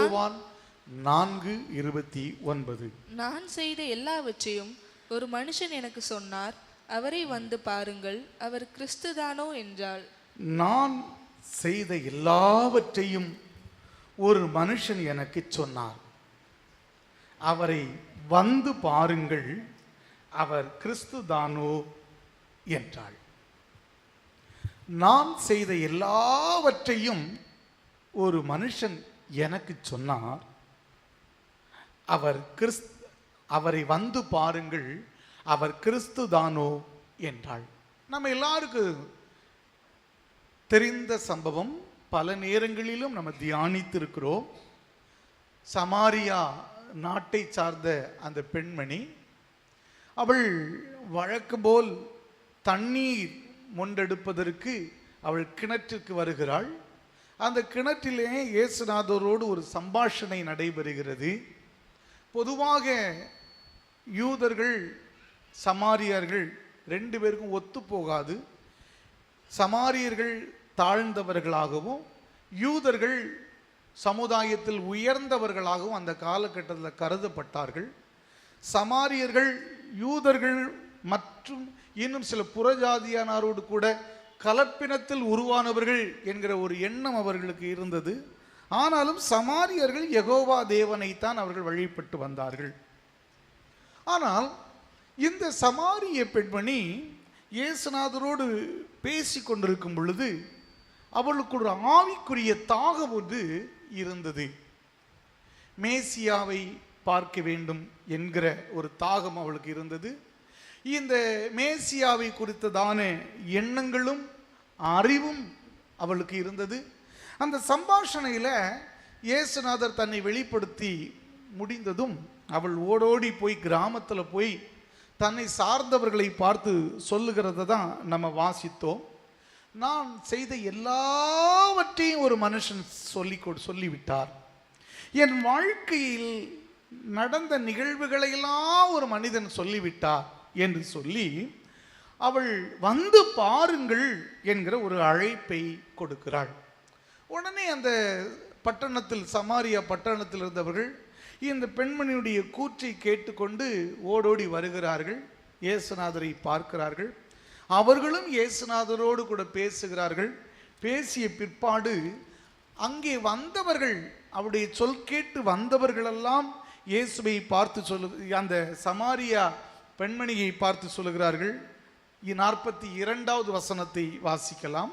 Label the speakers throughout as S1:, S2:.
S1: யோவான் 4:29.
S2: நான் செய்த எல்லாவற்றையும் ஒரு மனுஷன் எனக்கு சொன்னார், அவரை வந்து பாருங்கள், அவர் கிறிஸ்துதானோ என்றாள்.
S1: நான் செய்த எல்லாவற்றையும் ஒரு மனுஷன் எனக்கு சொன்னார், அவரை வந்து பாருங்கள், அவர் கிறிஸ்துதானோ என்றாள். நான் செய்த எல்லாவற்றையும் ஒரு மனுஷன் எனக்கு சொன்னார், அவரை வந்து பாருங்கள், அவர் கிறிஸ்துதானோ என்றாள். நம்ம எல்லாருக்கும் தெரிந்த சம்பவம், பல நேரங்களிலும் நம்ம தியானித்திருக்கிறோம். சமாரியா நாட்டை சார்ந்த அந்த பெண்மணி, அவள் வழக்கம் போல் தண்ணீர் மொண்டெடுப்பதற்கு அவள் கிணற்றுக்கு வருகிறாள். அந்த கிணற்றிலே இயேசுநாதரோடு ஒரு சம்பாஷணை நடைபெறுகிறது. பொதுவாக யூதர்கள் சமாரியர்கள் ரெண்டு பேருக்கும் ஒத்து போகாது. சமாரியர்கள் தாழ்ந்தவர்களாகவும் யூதர்கள் சமுதாயத்தில் உயர்ந்தவர்களாகவும் அந்த காலகட்டத்தில் கருதப்பட்டார்கள். சமாரியர்கள் யூதர்கள் மற்றும் இன்னும் சில புறஜாதியானோடு கூட கலப்பினத்தில் உருவானவர்கள் என்கிற ஒரு எண்ணம் அவர்களுக்கு இருந்தது. ஆனாலும் சமாரியர்கள் யெகோவா தேவனைத்தான் அவர்கள் வழிபட்டு வந்தார்கள். ஆனால் இந்த சமாரிய பெண்மணி இயேசுநாதரோடு பேசி கொண்டிருக்கும் பொழுது அவளுக்கு ஒரு ஆவிக்குரிய தாகம் ஒன்று இருந்தது. மேசியாவை பார்க்க வேண்டும் என்கிற ஒரு தாகம் அவளுக்கு இருந்தது. இந்த மேசியாவை குறித்ததான எண்ணங்களும் அறிவும் அவளுக்கு இருந்தது. அந்த சம்பாஷணையில் இயேசுநாதர் தன்னை வெளிப்படுத்தி முடிந்ததும் அவள் ஓடோடி போய் கிராமத்தில் போய் தன்னை சார்ந்தவர்களை பார்த்து சொல்லுகிறத தான் நம்ம வாசித்தோம். நான் செய்த எல்லாவற்றையும் ஒரு மனுஷன் சொல்லிவிட்டார். என் வாழ்க்கையில் நடந்த நிகழ்வுகளையெல்லாம் ஒரு மனிதன் சொல்லிவிட்டார் என்று சொல்லி அவள் வந்து பாருங்கள் என்கிற ஒரு அழைப்பை கொடுக்கிறாள். உடனே அந்த பட்டணத்தில், சமாரியா பட்டணத்தில் இருந்தவர்கள் இந்த பெண்மணியுடைய கூற்றை கேட்டுக்கொண்டு ஓடோடி வருகிறார்கள். இயேசுநாதரை பார்க்கிறார்கள். அவர்களும் இயேசுநாதரோடு கூட பேசுகிறார்கள். பேசிய பிற்பாடு அங்கே வந்தவர்கள், அவருடைய சொல் கேட்டு வந்தவர்களெல்லாம் இயேசுவை பார்த்து அந்த சமாரியா பெண்மணியை பார்த்து சொல்லுகிறார்கள். 42வது வசனத்தை வாசிக்கலாம்.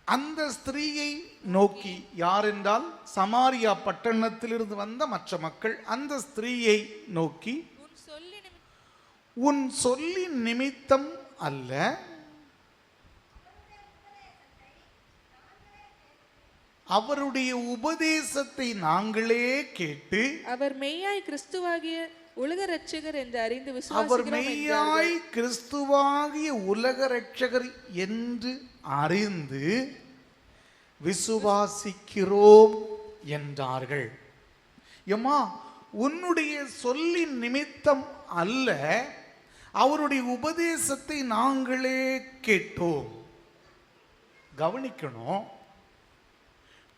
S1: அந்த ஸ்திரீயை நோக்கி, யார் என்றால் சமாரியா பட்டணத்திலிருந்து வந்த மற்ற மக்கள், அந்த ஸ்திரீயை நோக்கி, உன் சொல்லின் நிமித்தம் அல்ல, அவருடைய உபதேசத்தை நாங்களே கேட்டு
S2: அவர் மெய்யாய் கிறிஸ்துவாகிய உலக ரட்சகர் என்று அறிந்து
S1: அவர் மெய்யாய் கிறிஸ்துவாகிய உலக ரட்சகர் என்று அறிந்து விசுவாசிக்கிறோம் என்றார்கள். எம்மா, உன்னுடைய சொல்லின் நிமித்தம் அல்ல, அவருடைய உபதேசத்தை நாங்களே கேட்டோம். கவனிக்கணும்,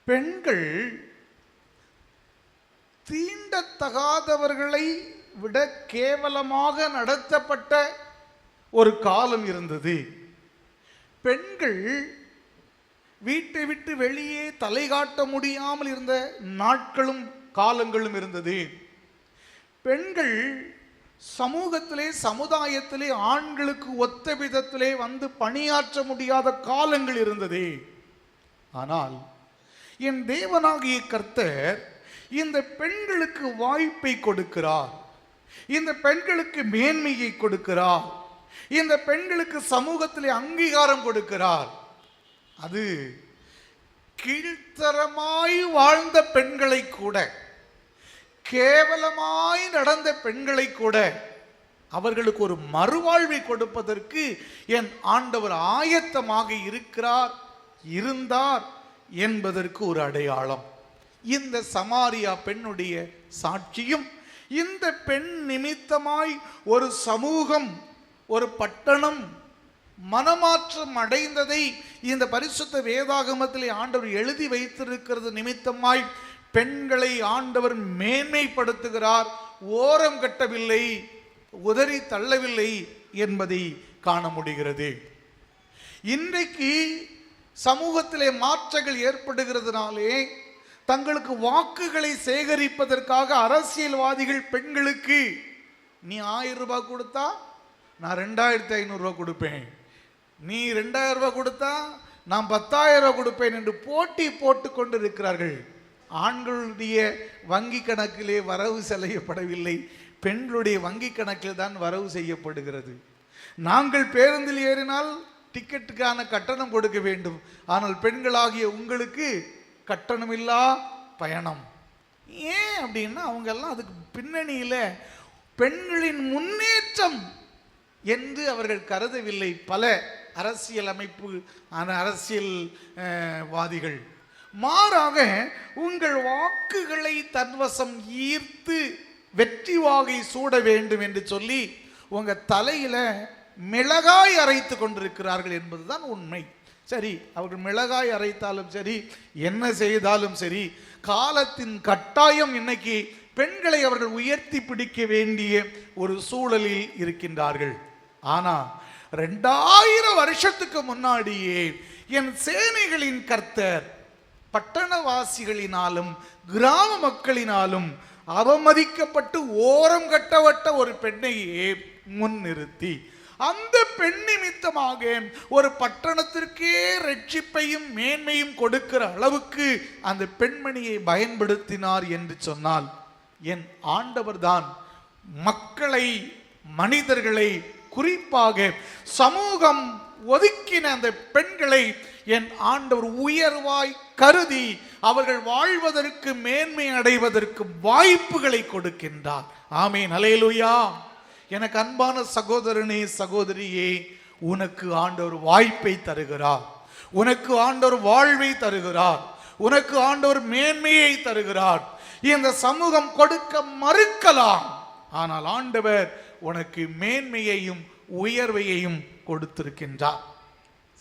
S1: பெண்கள் தீண்டத்தகாதவர்களை விட கேவலமாக நடத்தப்பட்ட ஒரு காலம் இருந்தது. பெண்கள் வீட்டை விட்டு வெளியே தலை காட்ட முடியாமல் இருந்த நாட்களும் காலங்களும் இருந்தது. பெண்கள் சமூகத்திலே, சமுதாயத்திலே ஆண்களுக்கு ஒத்த விதத்திலே வந்து பணியாற்ற முடியாத காலங்கள் இருந்தது. ஆனால் என் தேவனாகிய கர்த்தர் இந்த பெண்களுக்கு வாய்ப்பை கொடுக்கிறார். இந்த பெண்களுக்கு மேன்மையை கொடுக்கிறார். இந்த பெண்களுக்கு சமூகத்திலே அங்கீகாரம் கொடுக்கிறார். அது கீழ்த்தரமாய் வாழ்ந்த பெண்களை கூட, கேவலமாய் நடந்த பெண்களை கூட அவர்களுக்கு ஒரு மறுவாழ்வை கொடுப்பதற்கு என் ஆண்டவர் ஆயத்தமாக இருந்தார் என்பதற்கு ஒரு அடையாளம் இந்த சமாரியா பெண்ணுடைய சாட்சியும். இந்த பெண் நிமித்தமாய் ஒரு சமூகம், ஒரு பட்டணம் மனமாற்றம் அடைந்ததை இந்த பரிசுத்த வேதாகமத்திலே ஆண்டவர் எழுதி வைத்திருக்கிறது நிமித்தமாய் பெண்களை ஆண்டவர் மேன்மைப்படுத்துகிறார். ஓரம் கட்டவில்லை, உதறி தள்ளவில்லை என்பதை காண முடிகிறது. இன்றைக்கு சமூகத்திலே மாற்றங்கள் ஏற்படுகிறதுனாலே தங்களுக்கு வாக்குகளை சேகரிப்பதற்காக அரசியல்வாதிகள் பெண்களுக்கு நீ 1000 ரூபாய் கொடுத்தா நான் 2500 ரூபாய் கொடுப்பேன், நீ 2000 ரூபாய் கொடுத்தா நான் 10,000 ரூபாய் கொடுப்பேன் என்று போட்டி போட்டு கொண்டு இருக்கிறார்கள். ஆண்களுடைய வங்கி கணக்கிலே வரவு செய்யப்படவில்லை, பெண்களுடைய வங்கி கணக்கில் தான் வரவு செய்யப்படுகிறது. நாங்கள் பேருந்தில் ஏறினால் டிக்கெட்டுக்கான கட்டணம் கொடுக்க வேண்டும், ஆனால் பெண்களாகிய உங்களுக்கு கட்டணமில்லா பயணம். ஏன் அப்படின்னா அவங்க எல்லாம் அதுக்கு பின்னணியில் பெண்களின் முன்னேற்றம் என்று அவர்கள் கருதவில்லை. பல அரசியல் அமைப்பு அரசியல்வாதிகள் மாறாக உங்கள் வாக்குகளை தன்வசம் ஈர்த்து வெற்றி வாகை சூட வேண்டும் என்று சொல்லி உங்க தலையில மிளகாய் அரைத்து கொண்டிருக்கிறார்கள் என்பதுதான் உண்மை. சரி, அவர்கள் மிளகாய் அரைத்தாலும் சரி, என்ன செய்தாலும் சரி, காலத்தின் கட்டாயம் இன்னைக்கு பெண்களை அவர்கள் உயர்த்தி பிடிக்க வேண்டிய ஒரு சூழலில் இருக்கின்றார்கள். ஆனா 2000 வருஷத்துக்கு முன்னாடியே என் சேனைகளின் கர்த்தர் பட்டணவாசிகளினாலும் கிராம மக்களினாலும் அவமதிக்கப்பட்டு ஓரம் கட்டப்பட்ட ஒரு பெண்ணையே முன்னிறுத்தி அந்த பெண் நிமித்தமாக ஒரு பட்டணத்திற்கே ரட்சிப்பையும் மேன்மையும் கொடுக்கிற அளவுக்கு அந்த பெண்மணியை பயன்படுத்தினார் என்று சொன்னால் என் ஆண்டவர் தான் மக்களை, மனிதர்களை, குறிப்பாக சமூகம் ஒதுக்கின அந்த பெண்களை என் ஆண்டவர் உயர்வாய் கருதி அவர்கள் வாழ்வதற்கு, மேன்மை அடைவதற்கு வாய்ப்புகளை கொடுக்கின்றார். ஆமென், அல்லேலூயா. எனக்கு அன்பான சகோதரனே, சகோதரியே, உனக்கு ஆண்டவர் வாய்ப்பை தருகிறார், உனக்கு ஆண்டவர் வாழ்வை தருகிறார், உனக்கு ஆண்டவர் மேன்மையை தருகிறார். இந்த சமூகம் கொடுக்க மறுக்கலாம், ஆனால் ஆண்டவர் உனக்கு மேன்மையையும் உயர்வையையும் கொடுத்திருக்கின்றார்.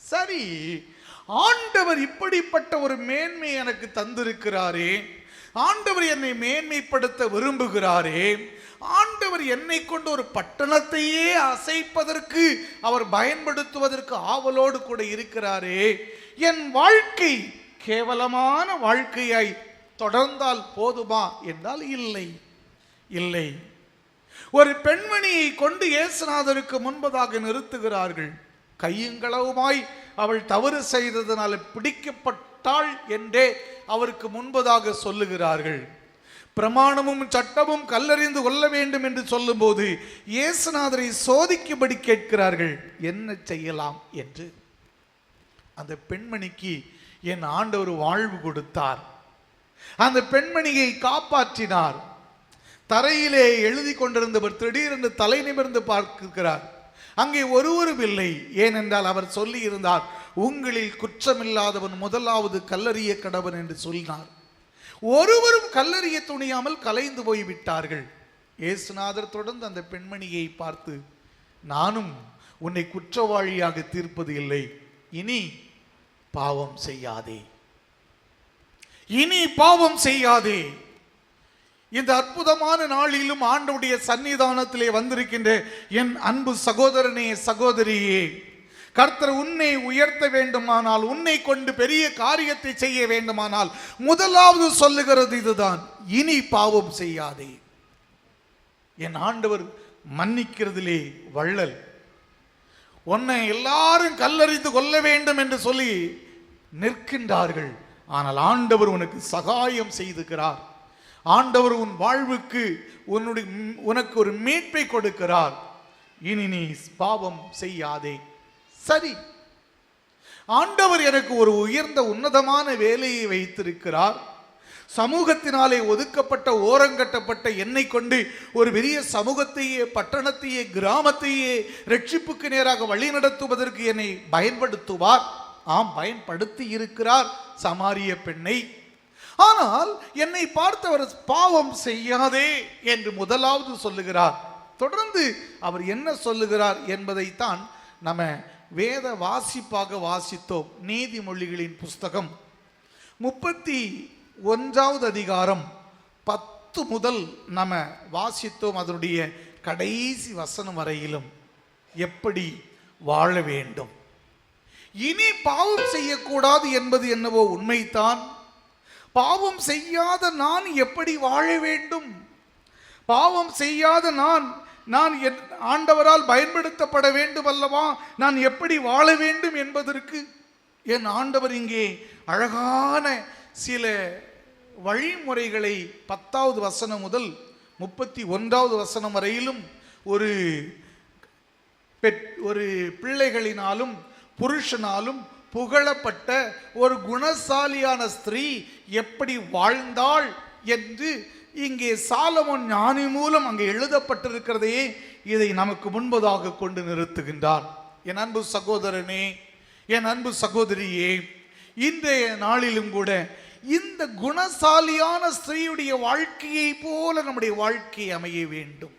S1: சரி, ஆண்டவர் இப்படிப்பட்ட ஒரு மேன்மை எனக்கு தந்திருக்கிறாரே, ஆண்டவர் என்னை மேன்மைப்படுத்த விரும்புகிறாரே, ஆண்டவர் என்னை கொண்டு ஒரு பட்டணத்தையே அசைப்பதற்கு அவர் பயன்படுத்துவதற்கு ஆவலோடு கூட இருக்கிறாரே, என் வாழ்க்கை கேவலமான வாழ்க்கையாய் தொடர்ந்தால் போதுமா என்றால் இல்லை, இல்லை. ஒரு பெண்மணியை கொண்டு இயேசுநாதருக்கு முன்பதாக நிறுத்துகிறார்கள். கையுங்களவுமாய் அவள் தவறு செய்ததனால பிடிக்கப்பட்டாள் என்றே அவருக்கு முன்பதாக சொல்லுகிறார்கள். பிரமாணமும் சட்டமும் கல்லறிந்து கொள்ள வேண்டும் என்று சொல்லும் போது இயேசுநாதரை சோதிக்கும்படி கேட்கிறார்கள், என்ன செய்யலாம் என்று. அந்த பெண்மணிக்கு என் ஆண்டவர் வாழ்வு கொடுத்தார், அந்த பெண்மணியை காப்பாற்றினார். தரையிலே எழுதி கொண்டிருந்தவர் திடீரென்று தலை நிமிர்ந்து பார்க்கிறார். அங்கே ஒருவரும் இல்லை. ஏனென்றால் அவர் சொல்லி இருந்தார், உங்களில் குற்றமில்லாதவன் முதலாவது கல்லறிய கடவன் என்று சொன்னார். ஒருவரும் கல்லறிய துணியாமல் கலைந்து போய்விட்டார்கள். இயேசுநாதர் தொடர்ந்து அந்த பெண்மணியை பார்த்து, நானும் உன்னை குற்றவாளியாக தீர்ப்பது இல்லை, இனி பாவம் செய்யாதே, இனி பாவம் செய்யாதே. இந்த அற்புதமான நாளிலும் ஆண்டவருடைய சன்னிதானத்திலே வந்திருக்கின்ற என் அன்பு சகோதரனே, சகோதரியே, கர்த்தர் உன்னை உயர்த்த வேண்டுமானால், உன்னை கொண்டு பெரிய காரியத்தை செய்ய வேண்டுமானால் முதலாவது சொல்லுகிறது இதுதான், இனி பாவம் செய்யாதே. என் ஆண்டவர் மன்னிக்கிறதிலே வள்ளல். உன்னை எல்லாரும் கல்லறிந்து கொள்ள வேண்டும் என்று சொல்லி நிற்கின்றார்கள், ஆனால் ஆண்டவர் உனக்கு சகாயம் செய்துகிறார். ஆண்டவர் உன் வாழ்வுக்கு உனக்கு ஒரு மீட்பை கொடுக்கிறார். இனி நீ பாவம் செய்யாதே. சரி, ஆண்டவர் எனக்கு ஒரு உயர்ந்த உன்னதமான வேலையை வைத்திருக்கிறார். சமூகத்தினாலே ஒதுக்கப்பட்ட, ஓரங்கட்டப்பட்ட என்னை கொண்டு ஒரு பெரிய சமூகத்தையே, பட்டணத்தையே, கிராமத்தையே ரட்சிப்புக்கு நேராக வழி நடத்துவதற்கு என்னை பயன்படுத்துவார். ஆம், பயன்படுத்தி இருக்கிறார் சமாரிய பெண்ணை. ஆனால் என்னை பார்த்தவர் பாவம் செய்யாதே என்று முதலாவது சொல்லுகிறார். தொடர்ந்து அவர் என்ன சொல்லுகிறார் என்பதைத்தான் நம்ம வேத வாசிப்பாக வாசித்தோம். நீதிமொழிகளின் புஸ்தகம் 31வது அதிகாரம் 10 முதல் நம்ம வாசித்தோம். அதனுடைய கடைசி வசனம் வரையிலும் எப்படி வாழ வேண்டும். இனி பாவம் செய்யக்கூடாது என்பது என்னவோ உண்மைதான். பாவம் செய்யாத நான் எப்படி வாழ வேண்டும்? பாவம் செய்யாத நான் என் ஆண்டவரால் பயன்படுத்தப்பட வேண்டும் அல்லவா? நான் எப்படி வாழ வேண்டும் என்பதற்கு என் ஆண்டவர் இங்கே அழகான சில வழிமுறைகளை 10வது வசனம் முதல் 31வது வசனம் வரையிலும் ஒரு பிள்ளைகளினாலும் புருஷனாலும் புகழப்பட்ட ஒரு குணசாலியான ஸ்திரீ எப்படி வாழ்ந்தாள் என்று இங்கே சாலமோன் ஞானி மூலம் அங்கே எழுதப்பட்டிருக்கிறதையே இதை நமக்கு முன்பதாக கொண்டு நிறுத்துகின்றார். என் அன்பு சகோதரனே, என் அன்பு சகோதரியே, இன்றைய நாளிலும் கூட இந்த குணசாலியான ஸ்திரீயுடைய வாழ்க்கையை போல நம்முடைய வாழ்க்கை அமைய வேண்டும்.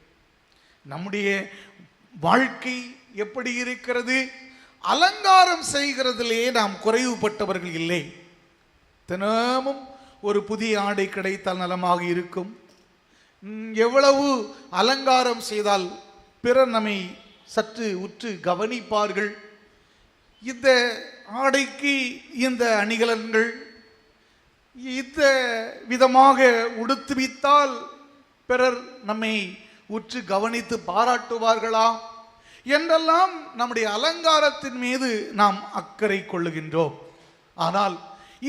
S1: நம்முடைய வாழ்க்கை எப்படி இருக்கிறது? அலங்காரம் செய்கிறதிலே நாம் குறைவுபட்டவர்கள் இல்லை. தினமும் ஒரு புதிய ஆடை கிடைத்தால் நலமாக இருக்கும். எவ்வளவு அலங்காரம் செய்தால் பிறர் நம்மை சற்று உற்று கவனிப்பார்கள். இந்த ஆடைக்கு இந்த அணிகலன்கள் இந்த விதமாக உடுத்துவித்தால் பிறர் நம்மை உற்று கவனித்து பாராட்டுவார்களா என்றெல்லாம் நம்முடைய அலங்காரத்தின் மீது நாம் அக்கறை கொள்ளுகின்றோம். ஆனால்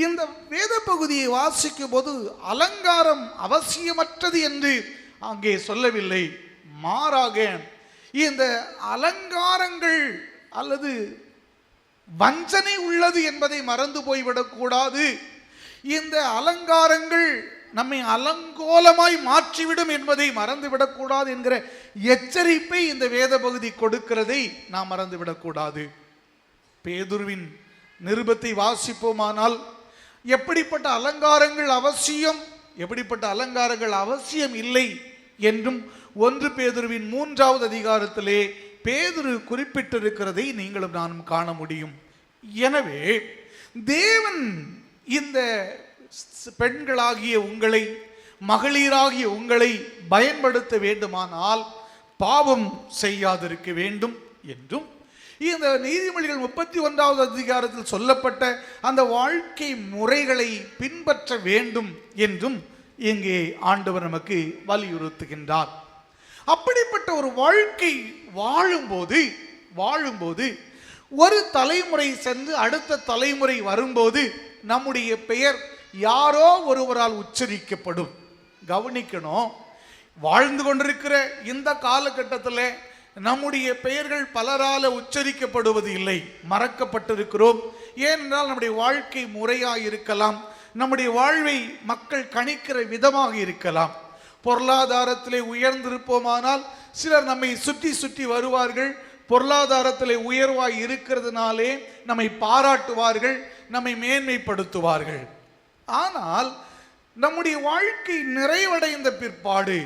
S1: இந்த வேத பகுதியை வாசிக்கும் போது அலங்காரம் அவசியமற்றது என்று அங்கே சொல்லவில்லை. மாறாக இந்த அலங்காரங்கள் அல்லது வஞ்சனை உள்ளது என்பதை மறந்து போய்விடக்கூடாது. இந்த அலங்காரங்கள் நம்மை அலங்கோலமாய் மாற்றிவிடும் என்பதை மறந்துவிடக்கூடாது என்கிற எச்சரிப்பை இந்த வேத பகுதி கொடுக்கிறதை நாம் மறந்துவிடக்கூடாது. பேதுருவின் நிருபத்தை வாசிப்போமானால் எப்படிப்பட்ட அலங்காரங்கள் அவசியம், எப்படிப்பட்ட அலங்காரங்கள் அவசியம் இல்லை என்றும் 1 பேதுருவின் 3வது அதிகாரத்திலே பேதுரு குறிப்பிட்டிருக்கிறதை நீங்களும் நானும் காண முடியும். எனவே தேவன் இந்த பெண்களாகிய உங்களை, மகளிராகிய உங்களை பயன்படுத்த வேண்டுமானால் பாவம் செய்யாதிருக்க வேண்டும் என்றும், இந்த நீதிமொழிகள் 31வது அதிகாரத்தில் சொல்லப்பட்ட அந்த வாழ்க்கை முறைகளை பின்பற்ற வேண்டும் என்றும் இங்கே ஆண்டவர் நமக்கு வலியுறுத்துகின்றார். அப்படிப்பட்ட ஒரு வாழ்க்கை வாழும்போது ஒரு தலைமுறை சென்று அடுத்த தலைமுறை வரும்போது நம்முடைய பெயர் யாரோ ஒருவரால் உச்சரிக்கப்படும். கவனிக்கணும், வாழ்ந்து கொண்டிருக்கிற இந்த காலகட்டத்தில் நம்முடைய பெயர்கள் பலரால உச்சரிக்கப்படுவது இல்லை, மறக்கப்பட்டிருக்கிறோம். ஏனென்றால் நம்முடைய வாழ்க்கை முறையாக இருக்கலாம், நம்முடைய வாழ்வை மக்கள் கணிக்கிற விதமாக இருக்கலாம். பொருளாதாரத்திலே உயர்ந்திருப்போமானால் சிலர் நம்மை சுற்றி சுற்றி வருவார்கள். பொருளாதாரத்திலே உயர்வாய் இருக்கிறதுனாலே நம்மை பாராட்டுவார்கள், நம்மை மேன்மைப்படுத்துவார்கள். ஆனால் நம்முடைய வாழ்க்கை நிறைவடைந்த பிற்பாடு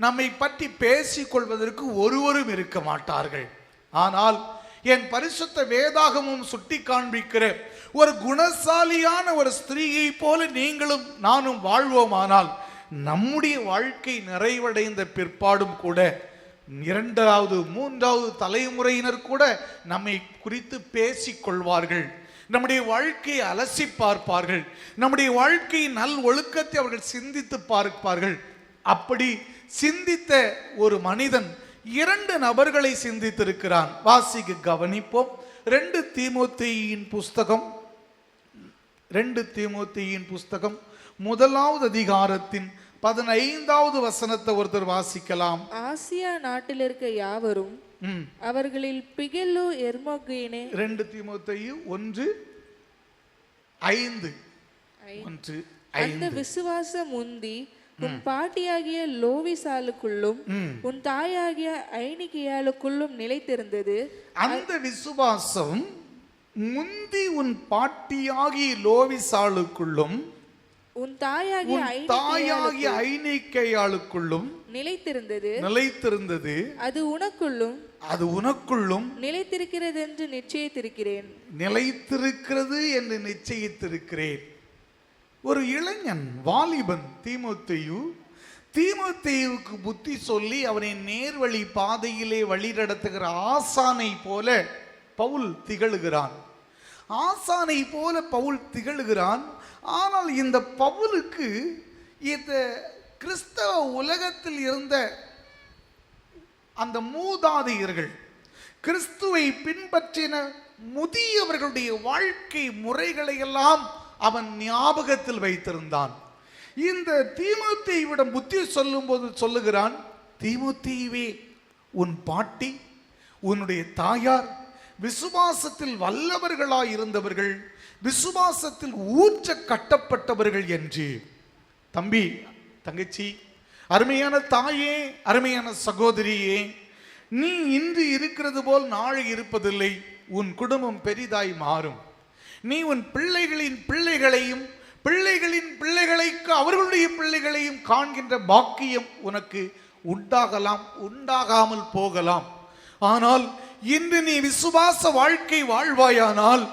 S1: நம்மை பற்றி பேசிக் கொள்வதற்கு ஒருவரும் இருக்க மாட்டார்கள். ஆனால் என் பரிசுத்த வேதாகமும் சுட்டி காண்பிக்கிற ஒரு குணசாலியான ஒரு ஸ்திரீயை போல நீங்களும் நானும் வாழ்வோமானால் நம்முடைய வாழ்க்கை நிறைவடைந்த பிற்பாடும் கூட 2வது 3வது தலைமுறையினர் கூட நம்மை குறித்து பேசிக் கொள்வார்கள். நம்முடைய வாழ்க்கையை அலசி பார்ப்பார்கள். நம்முடைய வாழ்க்கையின் நல் ஒழுக்கத்தை அவர்கள் சிந்தித்து பார்ப்பார்கள். அப்படி சிந்தித்த ஒரு மனிதன் 2 நபர்களை சிந்தித்திருக்கிறான். வாசிக்க கவனிப்போம். 2 தீமோத்தேயின் புஸ்தகம் 1வது அதிகாரத்தின் 15வது வசனத்தை ஒருத்தர் வாசிக்கலாம்.
S2: ஆசியா நாட்டில் இருக்க யாவரும் அவர்களில் பிகெல்லு எர்மோகேனே
S1: 2 தீமோத்தேயு 1:5
S2: அந்த விசுவாசம் உந்தி உன் பாட்டியாகிய லோவிசாலுக்குள்ளும் உன் தாயாகிய ஐனிகையாளுக்குள்ளும் நிலைத்திருந்தது.
S1: அந்த விசுவாசம் முந்தி உன் பாட்டியாகிய லோவிசாலுக்குள்ளும்
S2: உன் தாயாகிய
S1: ஐனிகையாளுக்குள்ளும்
S2: நிலைத்திருந்தது.
S1: அது
S2: உனக்குள்ளும்
S1: அது உனக்குள்ளும்
S2: நிலைத்திருக்கிறது என்று நிச்சயித்திருக்கிறேன்.
S1: நிலைத்திருக்கிறது என்று நிச்சயித்திருக்கிறேன். ஒரு இளைஞன், வாலிபன் தீமோத்தேயுவுக்கு புத்தி சொல்லி அவனை நேர்வழி பாதையிலே வழி நடத்துகிற ஆசானை போல பவுல் திகழுகிறான். ஆனால் இந்த பவுலுக்கு இந்த கிறிஸ்தவ உலகத்தில் இருந்த அந்த மூதாதையர்கள், கிறிஸ்துவை பின்பற்றின முதியவர்களுடைய வாழ்க்கை முறைகளை எல்லாம் அவன் ஞாபகத்தில் வைத்திருந்தான். இந்த தீமோத்தேயுவிடம் புத்தி சொல்லும் போது சொல்லுகிறான், தீமோத்தேயுவே, உன் பாட்டி உன்னுடைய தாயார் விசுவாசத்தில் வல்லவர்களாய் இருந்தவர்கள், விசுவாசத்தில் ஊற்ற கட்டப்பட்டவர்கள் என்று. தம்பி, தங்கச்சி, அருமையான தாயே, அருமையான சகோதரியே, நீ இன்று இருக்கிறது போல் நாளை இருப்பதில்லை. உன் குடும்பம் பெரிதாய் மாறும். நீ உன் பிள்ளைகளின் பிள்ளைகளையும் பிள்ளைகளின் பிள்ளைகளுக்கு அவர்களுடைய பிள்ளைகளையும் காண்கின்ற பாக்கியம் உனக்கு உண்டாகலாம், உண்டாகாமல் போகலாம். ஆனால் இன்று நீ விசுவாச வாழ்க்கை வாழ்வாயானால்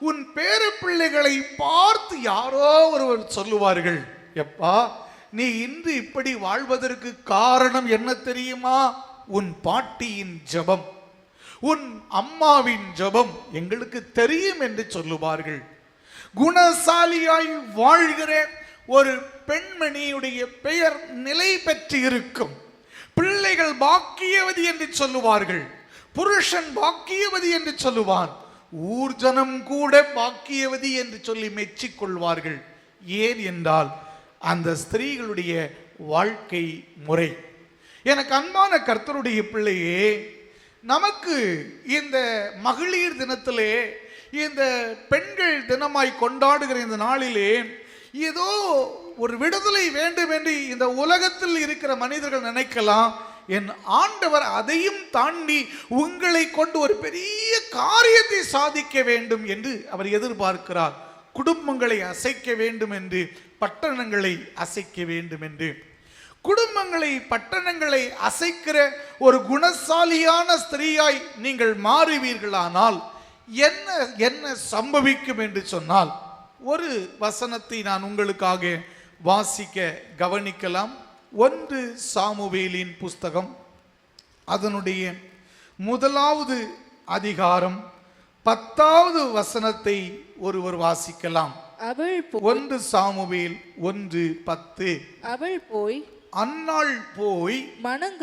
S1: உன் பேர பிள்ளைகளை பார்த்து யாரோ ஒருவர் சொல்லுவார்கள், எப்பா, நீ இன்று இப்படி வாழ்வதற்கு காரணம் என்ன தெரியுமா? உன் பாட்டியின் ஜெபம், உன் அம்மாவின் ஜெபம் எங்களுக்கு தெரியும் என்று சொல்லுவார்கள். குணசாலியாய் வாழ்கிற ஒரு பெண்மணியுடைய பெயர் நிலை பெற்று இருக்கும். பிள்ளைகள் பாக்கியவதி என்று சொல்லுவார்கள், புருஷன் பாக்கியவதி என்று சொல்லுவான், ஊர்ஜனம் கூட பாக்கியவதி என்று சொல்லி மெச்சிக்கொள்வார்கள். ஏன் என்றால் அந்த ஸ்திரீகளுடைய வாழ்க்கை முறை. எனக்கு அன்பான கர்த்தருடைய பிள்ளையே, நமக்கு இந்த மகளிர் தினத்திலே, இந்த பெண்கள் தினமாய் கொண்டாடுகிற இந்த நாளிலே ஏதோ ஒரு விடுதலை வேண்டும் என்று இந்த உலகத்தில் இருக்கிற மனிதர்கள் நினைக்கலாம். என் ஆண்டவர் அதையும் தாண்டி உங்களை கொண்டு ஒரு பெரிய காரியத்தை சாதிக்க வேண்டும் என்று அவர் எதிர்பார்க்கிறார். குடும்பங்களை அசைக்க வேண்டும் என்று, பட்டணங்களை அசைக்க வேண்டும் என்று. குடும்பங்களை, பட்டணங்களை அசைக்கிற ஒரு குணசாலியான ஸ்திரீயாய் நீங்கள் மாறுவீர்களானால் என்ன என்ன சம்பவிக்கும் என்று சொன்னால், ஒரு வசனத்தை நான் உங்களுக்காக வாசிக்க கவனிக்கலாம். 1 சாமுவேலின் புஸ்தகம், அதனுடைய 1வது அதிகாரம் 10வது வசனத்தை ஒருவர் வாசிக்கலாம். 1 சாமுவேல் 1:10.
S2: அவள் போய்,
S1: அன்னாள் போய்
S2: மனம்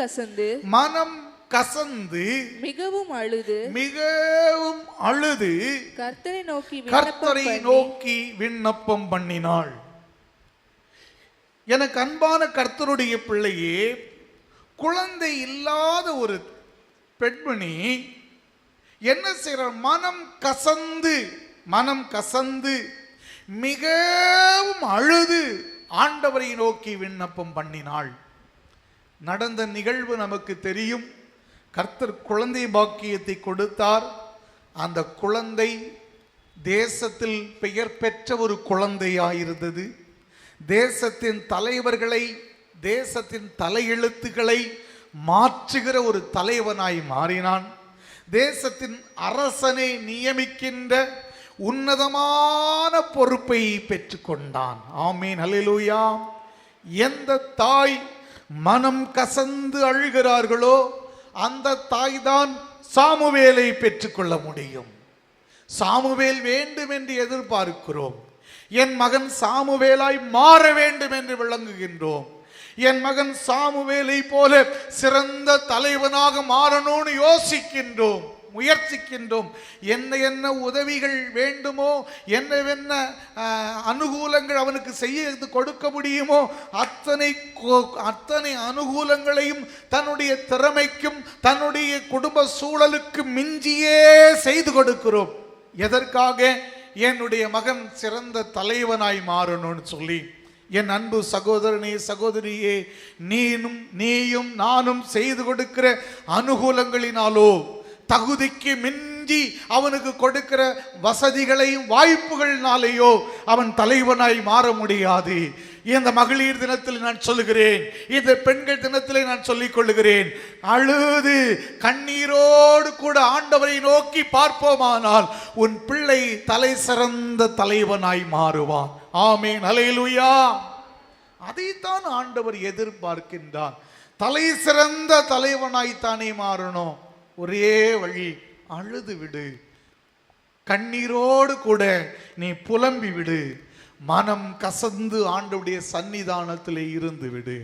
S2: கசந்து
S1: மிகவும் அழுது கர்த்தரை நோக்கி விண்ணப்பம் பண்ணினாள். எனக்கு அன்பான கர்த்தருடைய பிள்ளையே, குழந்தை இல்லாத ஒரு பெண்மணி என்ன செய்றார்? மனம் கசந்து மிகவும் அழுது ஆண்டவரை நோக்கி விண்ணப்பம் பண்ணினாள். நடந்த நிகழ்வு நமக்கு தெரியும். கர்த்தர் குழந்தை பாக்கியத்தை கொடுத்தார். அந்த குழந்தை தேசத்தில் பெயர் பெற்ற ஒரு குழந்தையாயிருந்தது. தேசத்தின் தலைவர்களை, தேசத்தின் தலையெழுத்துக்களை மாற்றுகிற ஒரு தலைவனாய் மாறினான். தேசத்தின் அரசனை நியமிக்கின்ற உன்னதமான பொறுப்பை பெற்றுக்கொண்டான். ஆமீன், அல்லேலூயா. எந்த தாய் மனம் கசந்து அழுகிறார்களோ அந்த தாய் தான் சாமுவேலை பெற்றுக்கொள்ள முடியும். சாமுவேல் வேண்டும் என்று எதிர்பார்க்கிறோம். என் மகன் சாமுவேலாய் மாற வேண்டும் என்று விளங்குகின்றோம். என் மகன் சாமுவேலை போல சிறந்த தலைவனாக மாறணும்னு யோசிக்கின்றோம், முயற்சிக்கின்றோம். என்ன உதவிகள் வேண்டுமோ, என்ன அனுகூலங்கள் அவனுக்கு செய்து கொடுக்க முடியுமோ அத்தனை அனுகூலங்களையும் தன்னுடைய திறமைக்கும் தன்னுடைய குடும்ப சூழலுக்கு மிஞ்சியே செய்து கொடுக்கிறோம். எதற்காக? என்னுடைய மகன் சிறந்த தலைவனாய் மாறணும்னு சொல்லி. என் அன்பு சகோதரனே, சகோதரியே, நீயும் நானும் செய்து கொடுக்கிற அனுகூலங்களினாலோ, தகுதிக்கு மிஞ்சி அவனுக்கு கொடுக்கிற வசதிகளையும் வாய்ப்புகளினாலேயோ அவன் தலைவனாய் மாற முடியாது. இந்த மகளிர் தினத்தில் நான் சொல்லுகிறேன், இந்த பெண்கள் தினத்தில் நான் சொல்லிக் கொள்ளுகிறேன், அழுது கண்ணீரோடு கூட ஆண்டவரை நோக்கி பார்ப்போமானால் உன் பிள்ளை தலை சிறந்த தலைவனாய் மாறுவான். ஆமென், அல்லேலூயா. அதைத்தான் ஆண்டவர் எதிர்பார்க்கின்றார். தலை சிறந்த தலைவனாய்த்தானே மாறணும். ஒரே வழி, அழுது விடு, கண்ணீரோடு கூட நீ புலம்பி விடு, மனம் கசந்து ஆண்டவருடைய சன்னிதானத்திலே இருந்து விடு.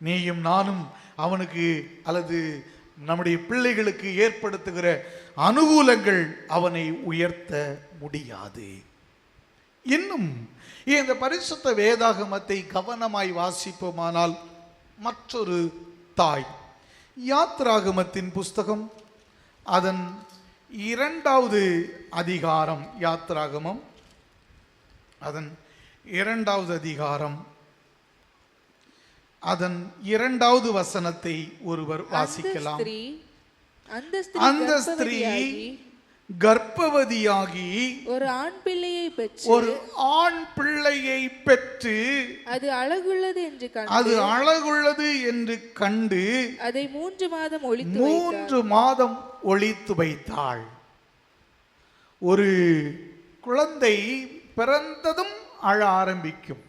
S1: நீயும் நானும் அவனுக்கு அல்லது நம்முடைய பிள்ளைகளுக்கு ஏற்படுத்துகிற அனுகூலங்கள் அவனை உயர்த்த முடியாது. இன்னும் இந்த பரிசுத்த வேதாகமத்தை கவனமாய் வாசிப்போமானால் மற்றொரு தாய், யாத்ராகமத்தின் புஸ்தகம் அதன் 2வது அதிகாரம், யாத்ராகமம் அதன் 2வது அதிகாரம் அதன் 2வது வசனத்தை ஒருவர் வாசிக்கலாம். அந்த ஸ்திரீ கர்ப்பவதியாகி
S2: ஒரு ஆண் பிள்ளையை பெற்று அது அழகுள்ளது என்று கண்டு அதை 3 மாதம் ஒளித்து வைத்தாள். ஒரு குழந்தை பிறந்ததும் அழ ஆரம்பிக்கும்.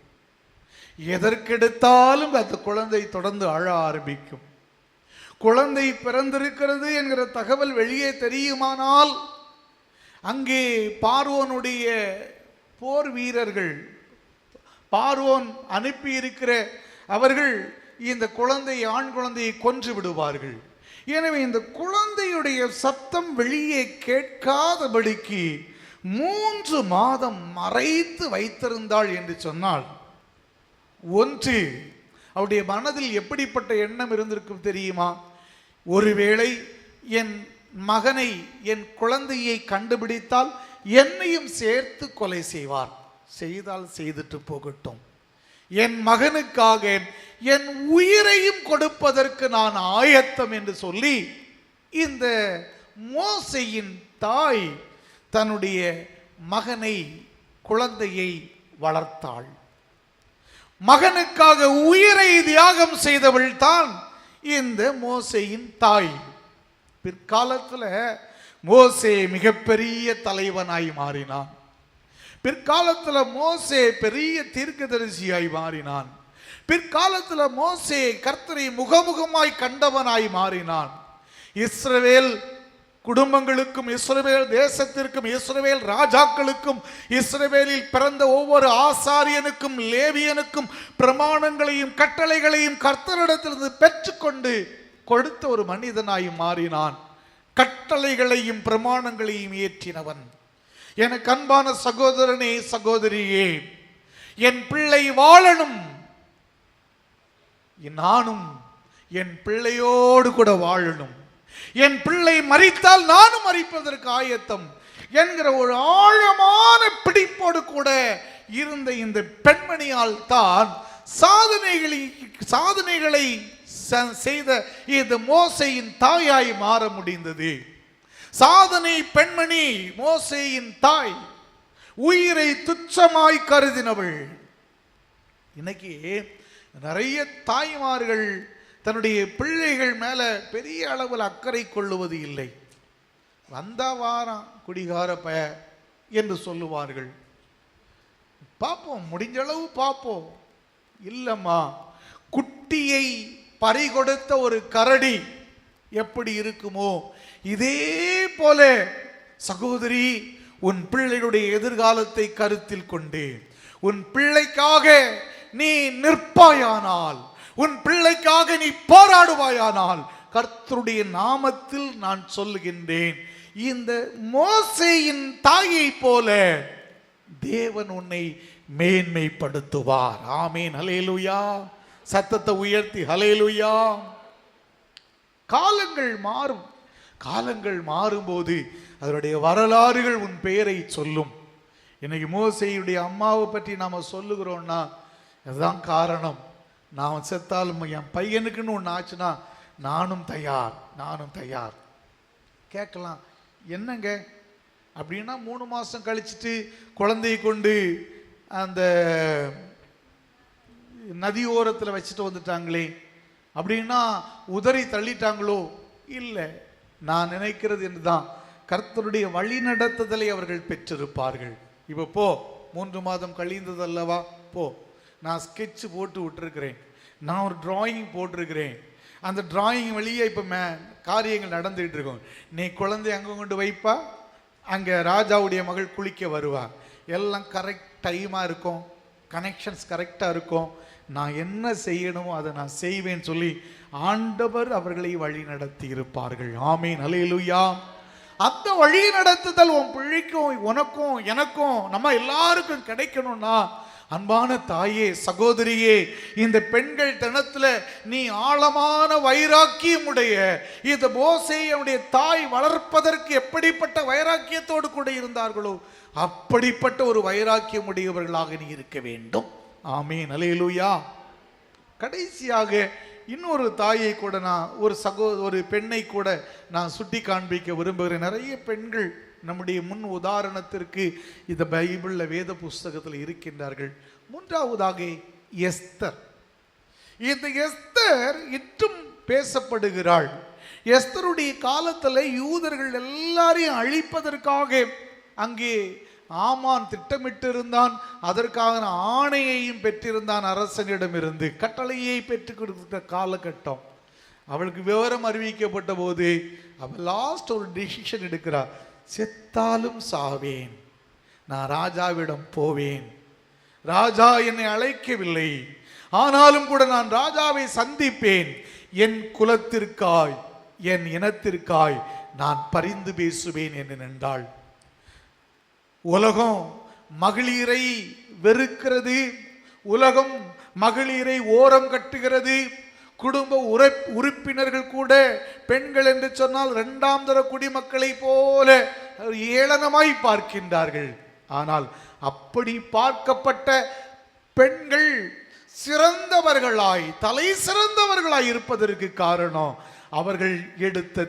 S2: எதற்கெடுத்தாலும் அந்த குழந்தை தொடர்ந்து அழ ஆரம்பிக்கும். குழந்தை பிறந்திருக்கிறது என்கிற தகவல் வெளியே தெரியுமானால் அங்கே பார்வோனுடைய போர் வீரர்கள், பார்வோன் அனுப்பி இருக்கிற அவர்கள் இந்த குழந்தை, ஆண் குழந்தையை கொன்று விடுவார்கள். எனவே இந்த குழந்தையுடைய சத்தம் வெளியே கேட்காதபடிக்கு 3 மாதம் மறைத்து வைத்திருந்தாள் என்று சொன்னால், ஒன்று, அவருடைய மனதில் எப்படிப்பட்ட எண்ணம் இருந்திருக்கும் தெரியுமா? ஒருவேளை என் மகனை, என் குழந்தையை கண்டுபிடித்தால் என்னையும் சேர்த்து கொலை செய்வார், செய்தால் செய்துட்டு போகட்டும், என் மகனுக்காக என் உயிரையும் கொடுப்பதற்கு நான் ஆயத்தம் என்று சொல்லி இந்த மோசேயின் தாய் தன்னுடைய மகனை, குழந்தையை வளர்த்தாள். மகனுக்காக உயிரை தியாகம் செய்தவள் தான் இந்த மோசேயின் தாய். பிற்காலத்தில் மோசே மிகப்பெரிய தலைவனாய் மாறினான். பிற்காலத்தில் மோசே பெரிய தீர்க்கதரிசியாய் மாறினான். பிற்காலத்தில் மோசே கர்த்தரை முகமுகமாய் கண்டவனாய் மாறினான். இஸ்ரவேல் குடும்பங்களுக்கும், இஸ்ரவேல் தேசத்திற்கும், இஸ்ரவேல் ராஜாக்களுக்கும், இஸ்ரவேலில் பிறந்த ஒவ்வொரு ஆசாரியனுக்கும், லேவியனுக்கும் பிரமாணங்களையும் கட்டளைகளையும் கர்த்தரிடத்திலிருந்து பெற்றுக்கொண்டு கொடுத்த ஒரு மனிதனாய் மாறினான். கட்டளைகளையும் பிரமாணங்களையும் ஏற்றினவன். எனக்கு அன்பான சகோதரனே, சகோதரியே, என் பிள்ளை வாழணும், நானும் என் பிள்ளையோடு கூட வாழணும், என் பிள்ளை மரித்தால் நானும் மரிப்பதற்கு ஆயத்தம் என்கிற ஒரு ஆழமான பிடிப்போடு கூட இருந்த இந்த பெண்மணியால் தான் சாதனைகளை செய்த இந்த மோசேயின் தாயாய் மாற முடிந்தது. சாதனை பெண்மணி மோசேயின் தாய், உயிரை துச்சமாய் கருதினவள். இன்னைக்கு நிறைய தாய்மார்கள் தன்னுடைய பிள்ளைகள் மேல பெரிய அளவில் அக்கறை கொள்ளுவது இல்லை. வந்தா வாரம் குடிகார பய என்று சொல்லுவார்கள். பார்ப்போம், முடிஞ்ச அளவு பார்ப்போம். இல்லம்மா, குட்டியை பறிகொடுத்த ஒரு கரடி எப்படி இருக்குமோ இதே போல சகோதரி, உன் பிள்ளைகளுடைய எதிர்காலத்தை கருத்தில் கொண்டு உன் பிள்ளைக்காக நீ நிற்பாயானால், உன் பிள்ளைக்காக நீ போராடுவாயானால், கர்த்தருடைய நாமத்தில் நான் சொல்லுகின்றேன், இந்த மோசேயின் தாயை போல தேவன் உன்னை மேன்மைப்படுத்துவார். ஆமீன், ஹல்லேலூயா. சத்தத்தை உயர்த்தி ஹல்லேலூயா. காலங்கள் மாறும். காலங்கள் மாறும்போது அதனுடைய வரலாறுகள் உன் பெயரை சொல்லும். இன்னைக்கு மோசேயுடைய அம்மாவை பற்றி நாம சொல்லுகிறோம்னா அதுதான் காரணம். நான் செத்தாலும் என் பையனுக்குன்னு ஒன்று ஆச்சுன்னா நானும் தயார். கேட்கலாம், என்னங்க அப்படின்னா 3 மாதம் கழிச்சுட்டு குழந்தையை கொண்டு அந்த நதியோரத்தில் வச்சுட்டு வந்துட்டாங்களே அப்படின்னா உதறி தள்ளிட்டாங்களோ? இல்லை, நான் நினைக்கிறது என்றுதான், கர்த்தருடைய வழி நடத்துதலை அவர்கள் பெற்றிருப்பார்கள். இப்போ போ, 3 மாதம் கழிந்தது அல்லவா, போ, நான் ஸ்கெட்ச் போட்டு விட்டுருக்கிறேன், நான் ஒரு டிராயிங் போட்டிருக்கிறேன், அந்த டிராயிங் வழியே இப்போ காரியங்கள் நடந்துகிட்டு இருக்கும். நீ குழந்தை அங்கே கொண்டு வைப்பா, அங்கே ராஜாவுடைய மகள் குளிக்க வருவா, எல்லாம் கரெக்ட் டைமாக இருக்கும், கனெக்ஷன்ஸ் கரெக்டாக இருக்கும், நான் என்ன செய்யணுமோ அதை நான் செய்வேன் சொல்லி ஆண்டவர் அவர்களை வழி நடத்தி இருப்பார்கள். ஆமீன், அல்லேலூயா. அந்த வழி நடத்துதல் உன் பிள்ளைக்கும் உனக்கும் எனக்கும் நம்ம எல்லாருக்கும் கிடைக்கணும்னா, அன்பான தாயே, சகோதரியே, இந்த பெண்கள் தினத்துல நீ ஆழமான வைராக்கியம் உடைய, இந்த மோசேயுடைய தாய் வளர்ப்பதற்கு எப்படிப்பட்ட வைராக்கியத்தோடு கூட இருந்தார்களோ அப்படிப்பட்ட ஒரு வைராக்கியம் உடையவர்களாக நீ இருக்க வேண்டும். ஆமீன், அல்லேலூயா. கடைசியாக இன்னொரு தாயை கூட நான் ஒரு பெண்ணை கூட நான் சுட்டி காண்பிக்க விரும்புகிறேன். நிறைய பெண்கள் நம்முடைய முன் உதாரணத்திற்கு இந்த பைபிளில் வேத புஸ்தகத்தில் இருக்கின்றார்கள். 3வதாக எஸ்தர். இந்த எஸ்தர் இன்றும் பேசப்படுகிறாள். எஸ்தருடைய காலத்தில் யூதர்கள் எல்லாரையும் அழிப்பதற்காக அங்கே ஆமான் திட்டமிட்டு இருந்தான். அதற்காக ஆணையையும் பெற்றிருந்தான் அரசனிடமிருந்து, கட்டளையை பெற்றுக் கொடுத்த காலகட்டம். அவளுக்கு விவரம் அறிவிக்கப்பட்ட போது அவள் லாஸ்ட் ஒரு டிசிஷன் எடுக்கிறார். செத்தாலும் சாவேன், நான் ராஜாவிடம் போவேன், ராஜா என்னை அழைக்கவில்லை, ஆனாலும் கூட நான் ராஜாவை சந்திப்பேன், என் குலத்திற்காய் என் இனத்திற்காய் நான் பரிந்து பேசுவேன் என்று நின்றாள். உலகம் மகளிரை வெறுக்கிறது, உலகம் மகளிரை ஓரம் கட்டுகிறது. குடும்ப உறுப்பினர்கள் கூட பெண்கள் என்று சொன்னால் 2ஆம் தர குடிமக்களை போல ஏளனமாய் பார்க்கின்றார்கள். ஆனால் அப்படி பார்க்கப்பட்ட பெண்கள் சிறந்தவர்களாய், தலை சிறந்தவர்களாய் இருப்பதற்கு காரணம் அவர்கள் எடுத்த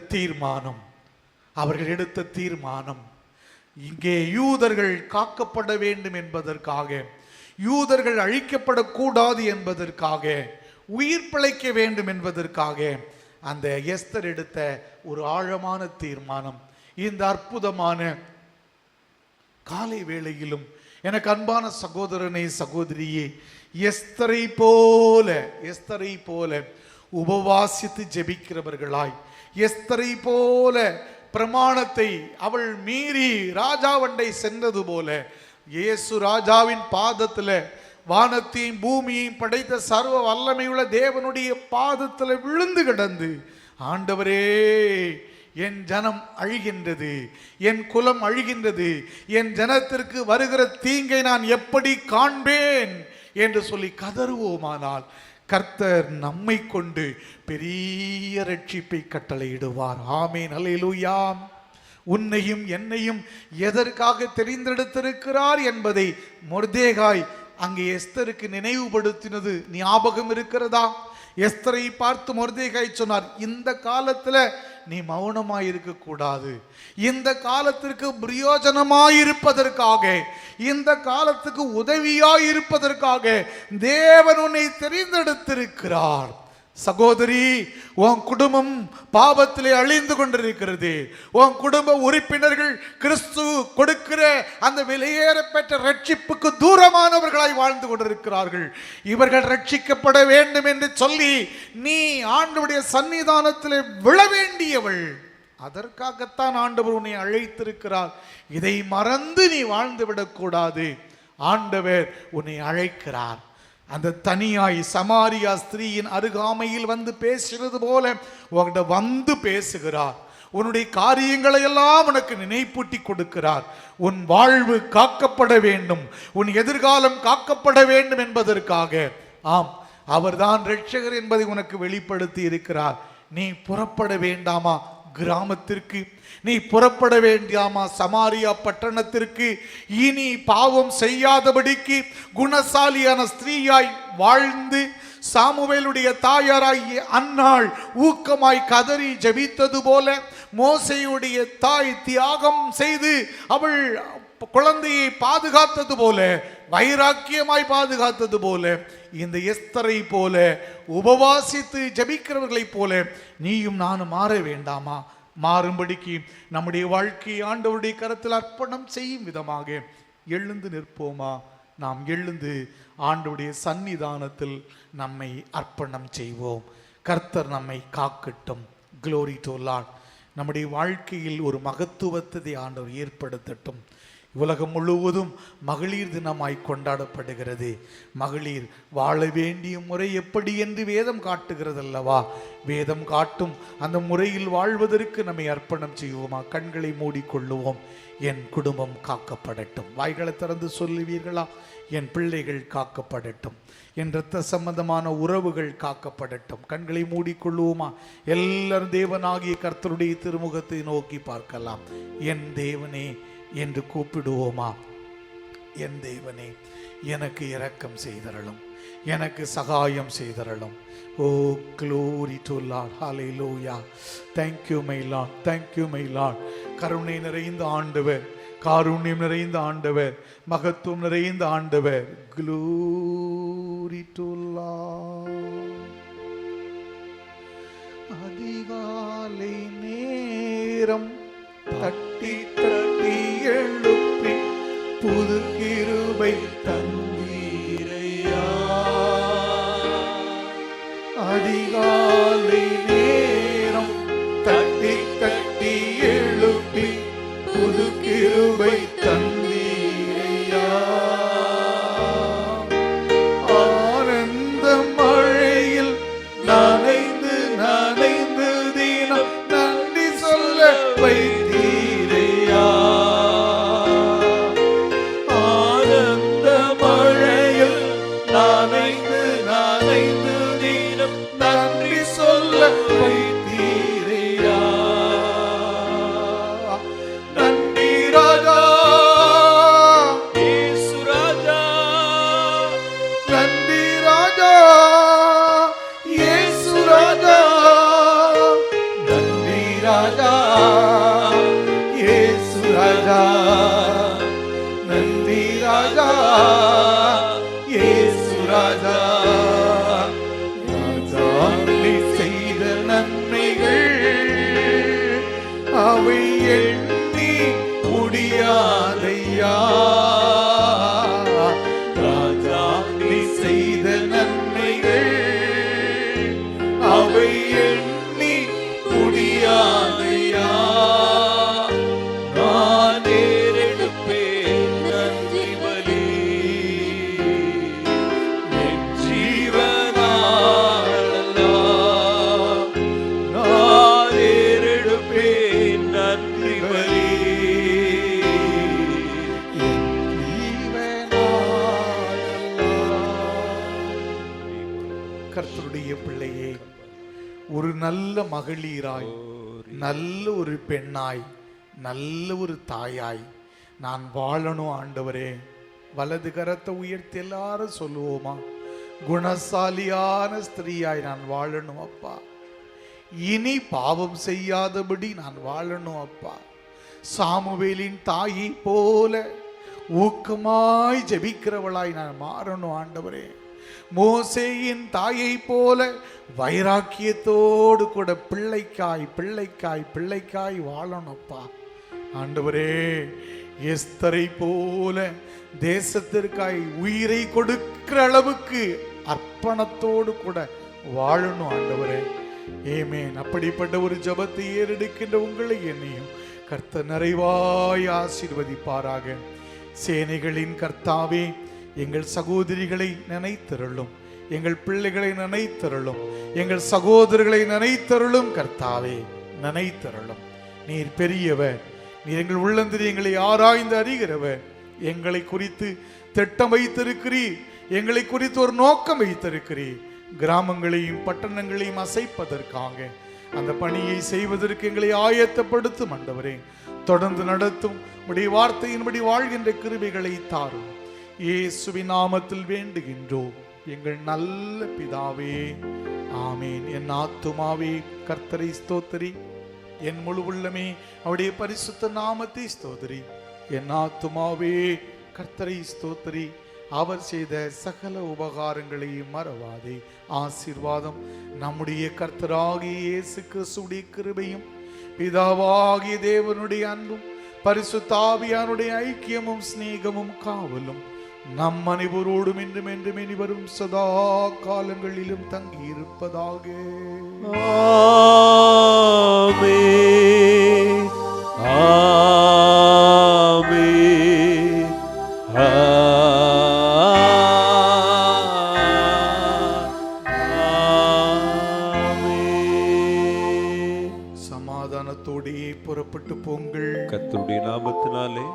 S2: தீர்மானம். இங்கே யூதர்கள் காக்கப்பட வேண்டும் என்பதற்காக, யூதர்கள் அழிக்கப்படக்கூடாது என்பதற்காக, உயிர் பிழைக்க வேண்டும் என்பதற்காக அந்த எஸ்தர் எடுத்த ஒரு ஆழமான தீர்மானம். இந்த அற்புதமான காலை வேளையிலும் எனக்கு அன்பான சகோதரனே, சகோதரியே, எஸ்தரை போல உபவாசித்து ஜெபிக்கிறவர்களாய், எஸ்தரை போல பிரமாணத்தை அவள் மீறி ராஜாவண்டை சென்றது போல, இயேசு ராஜாவின் பாதத்துல, வானத்தையும் பூமியையும் படைத்த சர்வ வல்லமையுள்ள தேவனுடைய பாதத்துல விழுந்து கிடந்து, ஆண்டவரே, என் ஜனம் அழிகின்றது, என் குலம் அழிகின்றது, என் ஜனத்திற்கு வருகிற தீங்கை நான் எப்படி காண்பேன் என்று சொல்லி கதறுவோமானால் கர்த்தர் நம்மை கொண்டு பெரிய ரட்சிப்பை கட்டளையிடுவார். ஆமீன், அல்லேலூயா. உன்னையும் என்னையும் எதற்காக தெரிந்தெடுத்திருக்கிறார் என்பதை மொர்தேகாய் அங்கே எஸ்தருக்கு நினைவுபடுத்தினது ஞாபகம் இருக்கிறதா? எஸ்தரை பார்த்து மொர்தேகாய் சொன்னார், இந்த காலத்துல நீ மௌனமாயிருக்க கூடாது, இந்த காலத்திற்கு பிரயோஜனமாயிருப்பதற்காக, இந்த காலத்துக்கு உதவியாயிருப்பதற்காக தேவன் உன்னை தெரிந்தெடுத்திருக்கிறார். சகோதரி, உன் குடும்பம் பாவத்திலே அழிந்து கொண்டிருக்கிறது. உன் குடும்ப உறுப்பினர்கள் கிறிஸ்து கொடுக்கிற அந்த வெளியேற பெற்ற ரட்சிப்புக்கு தூரமானவர்களாய் வாழ்ந்து கொண்டிருக்கிறார்கள். இவர்கள் ரட்சிக்கப்பட வேண்டும் என்று சொல்லி நீ ஆண்டவருடைய சன்னிதானத்திலே விழ வேண்டியவள். அதற்காகத்தான் ஆண்டவர் உன்னை அழைத்திருக்கிறார். இதை மறந்து நீ வாழ்ந்து விடக்கூடாது. ஆண்டவர் உன்னை அழைக்கிறார். அந்த தனியாய் சமாரியா ஸ்திரீயின் அருகாமையில் வந்து பேசுகிறது போல உன்கிட்ட வந்து பேசுகிறார். உன்னுடைய காரியங்களை எல்லாம் உனக்கு நினைப்பூட்டி கொடுக்கிறார். உன் வாழ்வு காக்கப்பட வேண்டும், உன் எதிர்காலம் காக்கப்பட வேண்டும் என்பதற்காக. ஆம், அவர்தான் இரட்சகர் என்பதை உனக்கு வெளிப்படுத்தி இருக்கிறார். நீ புறப்பட வேண்டாமா கிராமத்திற்கு? நீ புறப்பட வேண்டாமா சமாரியா பட்டணத்திற்கு? இனி பாவம் செய்யாதபடிக்கு குணசாலியான ஸ்திரீயாய் வாழ்ந்து சாமுவேலுடைய தாயாராகிய அன்னாள் ஊக்கமாய் கதறி ஜெபித்தது போல, மோசேயுடைய தாய் தியாகம் செய்து அவள் குழந்தையை பாதுகாத்தது போல வைராக்கியமாய் பாதுகாத்தது போல, இந்த எஸ்தரை போல உபவாசித்து ஜெபிக்கிறவர்களைப் போல நீயும் நானும் மாற வேண்டாமா? மாறும்படிக்கு நம்முடைய வாழ்க்கையை ஆண்டவருடைய கரத்தில் அர்ப்பணம் செய்யும் விதமாக எழுந்து நிற்போமா? நாம் எழுந்து ஆண்டவருடைய சன்னிதானத்தில் நம்மை அர்ப்பணம் செய்வோம். கர்த்தர் நம்மை காக்கட்டும். Glory to Lord. நம்முடைய வாழ்க்கையில் ஒரு மகத்துவத்தை ஆண்டவர் ஏற்படுத்தட்டும். உலகம் முழுவதும் மகளிர் தினமாய் கொண்டாடப்படுகிறது. மகளிர் வாழ வேண்டிய முறை எப்படி என்று வேதம் காட்டுகிறது அல்லவா? வேதம் காட்டும் அந்த முறையில் வாழ்வதற்கு நம்மை அர்ப்பணம் செய்வோமா? கண்களை மூடிக்கொள்ளுவோம். என் குடும்பம் காக்கப்படட்டும். வாய்களை திறந்து சொல்லுவீர்களா? என் பிள்ளைகள் காக்கப்படட்டும். என் இரத்த சம்பந்தமான உறவுகள் காக்கப்படட்டும். கண்களை மூடிக்கொள்ளுவோமா? எல்லாரும் தேவனாகிய கர்த்தருடைய திருமுகத்தை நோக்கி பார்க்கலாம். என் தேவனே என்று கூப்பிடுவோமா? என் தேவனே, எனக்கு இரக்கம் செய்தருளும், எனக்கு சகாயம் செய்தருளும். ஓ glory to Lord. Hallelujah. Thank you my Lord. Thank you my Lord. கருணை நிறைந்த ஆண்டவர், காருண்யம் நிறைந்த ஆண்டவர், மகத்துவம் நிறைந்த ஆண்டவர். Glory to Lord. அதிகாலை நேரம் தட்டி தட்டி எழுப்பி புது கிருபை தந்தீரையா. அதிகாலை நேரம் தட்டி தட்டி எழுப்பி புது கிருபை தந்தீரையா. ஆனந்த மழையில் நனைந்து நனைந்து தினம் நன்றி சொல்ல வைத்தீரையா. ஆனந்த மழையில் நனைந்து நனைந்து தினம் நன்றி சொல்ல வைத்தீரையா. நன்றி ராஜா, இயேசு ராஜா. நன்றி ராஜா, இயேசு ராஜா. நன்றி ராஜா, இயேசு ராஜா. நன்றி ராஜா, இயேசு ராஜா. ராஜா நீ செய்த நன்மைகள் அவை எண்ணி முடியாதையா. ராஜா நீ செய்த நன்மைகள் அவை எண்ணி முடியாதையா. நான் ஏறெடுப்பேன் நன்றி பலி என் ஜீவனாலெல்லாம். நான் ஏறெடுப்பேன் நன்றி பலி என் ஜீவனாலெல்லாம். கர்த்தருடைய பிள்ளையே, ஒரு நல்ல மகளிராய், நல்ல ஒரு பெண்ணாய், நல்ல ஒரு தாயாய் நான் வாழணும் ஆண்டவரே. வலது கரத்தை உயர்த்தி எல்லாரும் சொல்லுவோமா? குணசாலியான ஸ்திரீயாய் நான் வாழணும் அப்பா. இனி பாவம் செய்யாதபடி நான் வாழணும் அப்பா. சாமுவேலின் தாயை போல ஊக்கமாய் ஜெபிக்கிறவளாய் நான் மாறணும் ஆண்டவரே. மோசேயின் தாயை போல வைராக்கியத்தோடு கூட பிள்ளைக்காய் பிள்ளைக்காய் பிள்ளைக்காய் வாழணும்ப்பா ஆண்டவரே. எஸ்தரை போல தேசத்திற்காய் உயிரை கொடுக்கிற அளவுக்கு அர்ப்பணத்தோடு கூட வாழணும் ஆண்டவரே. ஏமேன். அப்படிப்பட்ட ஒரு ஜபத்தை ஏறெடுக்கின்ற உங்களை என்னையும் கர்த்தர் நிறைவாய் ஆசீர்வதிப்பாராக. சேனைகளின் கர்த்தாவே, எங்கள் சகோதரிகளை நினைத்தருளும், எங்கள் பிள்ளைகளை நினைத்தருளும், எங்கள் சகோதரர்களை நினைத்தருளும் கர்த்தாவே, நினைத்தருளும். நீர் பெரியவர், நீர் எங்கள் உள்ளந்திரியங்களை ஆராய்ந்து அறிகிறவர். எங்களை குறித்து திட்டம் வைத்திருக்கிறீர், எங்களை குறித்து ஒரு நோக்கம் வைத்திருக்கிறீர். கிராமங்களையும் பட்டணங்களையும் அசைப்பதற்காக அந்த பணியை செய்வதற்கு எங்களை ஆயத்தப்படுத்தும் ஆண்டவரே. தொடர்ந்து நடத்தும் உடைய வார்த்தையின்படி வாழ்கின்ற கிருபைகளை தாரும். இயேசுவின் நாமத்தில் வேண்டுகின்றோம் எங்கள் நல்ல பிதாவே, ஆமீன். என் ஆத்துமாவே கர்த்தரை ஸ்தோத்திரி, என் முழு உள்ளமே அவருடைய பரிசுத்த நாமத்தை ஸ்தோத்திரி. என் ஆத்துமாவே கர்த்தரை ஸ்தோத்திரி,
S1: அவர் செய்த சகல உபகாரங்களையும் மறவாதே. ஆசீர்வாதம் நம்முடைய கர்த்தராகிய இயேசு கிறிஸ்துவின் கிருபையும் பிதாவாகிய தேவனுடைய அன்பும் பரிசுத்த ஆவியானுடைய ஐக்கியமும் சிநேகமும் காவலும் நம் அனைவரோடும் என்றும் என்றும் இனி வரும் சதா காலங்களிலும் தங்கி இருப்பதாக.
S3: ஆமென். ஆமென்.
S1: சமாதானத்தோடே புறப்பட்டு போங்கள்.
S3: கர்த்தருடைய நாமத்தினாலே